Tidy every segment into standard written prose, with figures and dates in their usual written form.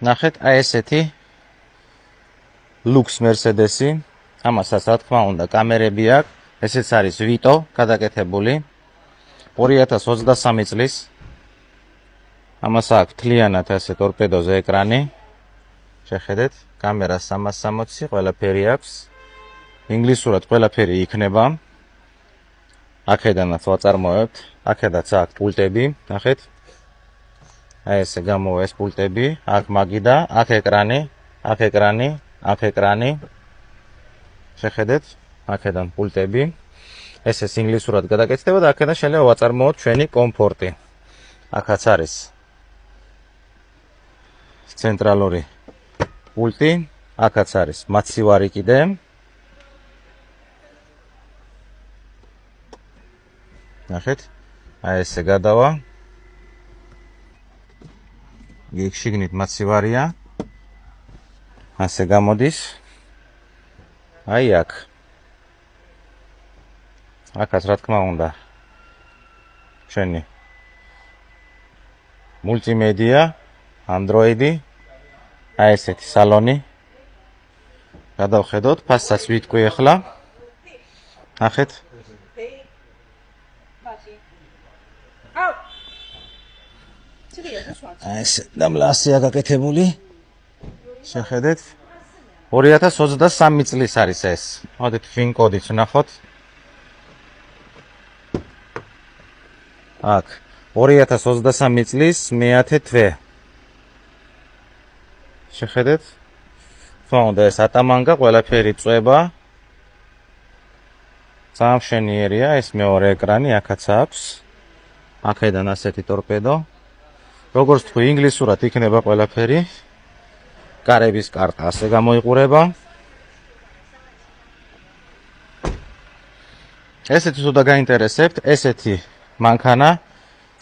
ნახეთ, აი ესეთი ლუქს Mercedes-ი. ამასაც რა თქმა უნდა კამერები აქვს. ესეც არის Vito გადაკეთებული 2023 წლის. ამას აქვს მთლიანად ესე ტორპედოზე ეკრანი. შეხედეთ, კამერა 360, ყველაფერი აქვს. ინგლისურად ყველაფერი იქნება. აქედანაც ვაწარმოებთ. აქედაც აქვს პულტები, ნახეთ. აი ესე გამოვა ეს პულტები, აქ მაგიდა, აქ ეკრანი, აქ ეკრანი, აქ ეკრანი. შეხედეთ, აქედან პულტები. ეს ინგლისურად გადაკეთდება და აქედან შეიძლება ვაწარმოოთ ჩვენი კომფორტი. აქაც არის ცენტრალური პულტი, აქაც არის მაცივარი კიდე. ნახეთ, აი ესე გადავა. იქ შიგნით მაცივარია. ასე გამოდის. აი აქ. აქაც რა თქმა უნდა ჩვენი მულტიმედია, Android-ი. აი ესეთი სალონი. გადავხედოთ, ფასსაც ვიტყვი ახლა. ნახეთ. აი ეს დამლასია გაკეთებული. შეხედეთ. 2023 წლის არის ეს. მოდით ფინ კოდიც ნახოთ. აქ 2023 წლის მე-10 თვე. შეხედეთ. თუნდა ეს ატამანგა ყველაფერი წვება. ძალიან მშვენიერია ეს მეორე ეკრანი, აქაც აქვს. აქედან ასეთი ტორპედო. როგორც თქვი, ინგლისურად იქნება ყველაფერი. კარების კარტა ასე გამოიყურება. ესეთი თუ დაგაინტერესებთ, ესეთი მანქანა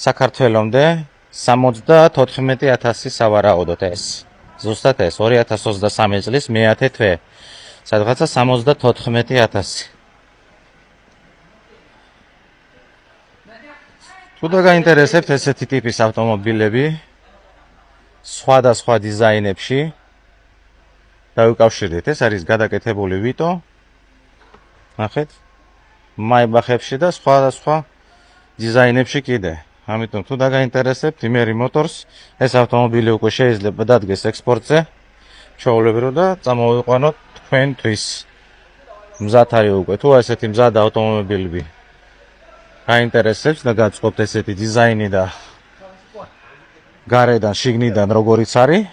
საქართველომდე 74,000 სავარაუდოდ ეს. ზუსტად ეს 2023 წლის მე-10 თვე. სადღაცა 74,000. თუ დაგაინტერესებთ ესეთი ტიპის ავტომობილები სხვადასხვა დიზაინებში დავიკავშირდით. ეს არის გადაკეთებული Vito. ნახეთ. მაიბახებში და სხვადასხვა დიზაინებში კიდე. ამიტომ თუ დაგაინტერესებთ იმერი მოტორს, ეს ავტომობილი უკვე შეიძლება დადგეს ექსპორტზე. ჩვეულებრივ და წამოვიყვანოთ თქვენთვის. მზად არის უკვე. თუ ესეთი მზად ავტომობილები გაინტერესებს და გაწყობთ ესეთი დიზაინი და გარედან შიგნიდან როგორიც არის,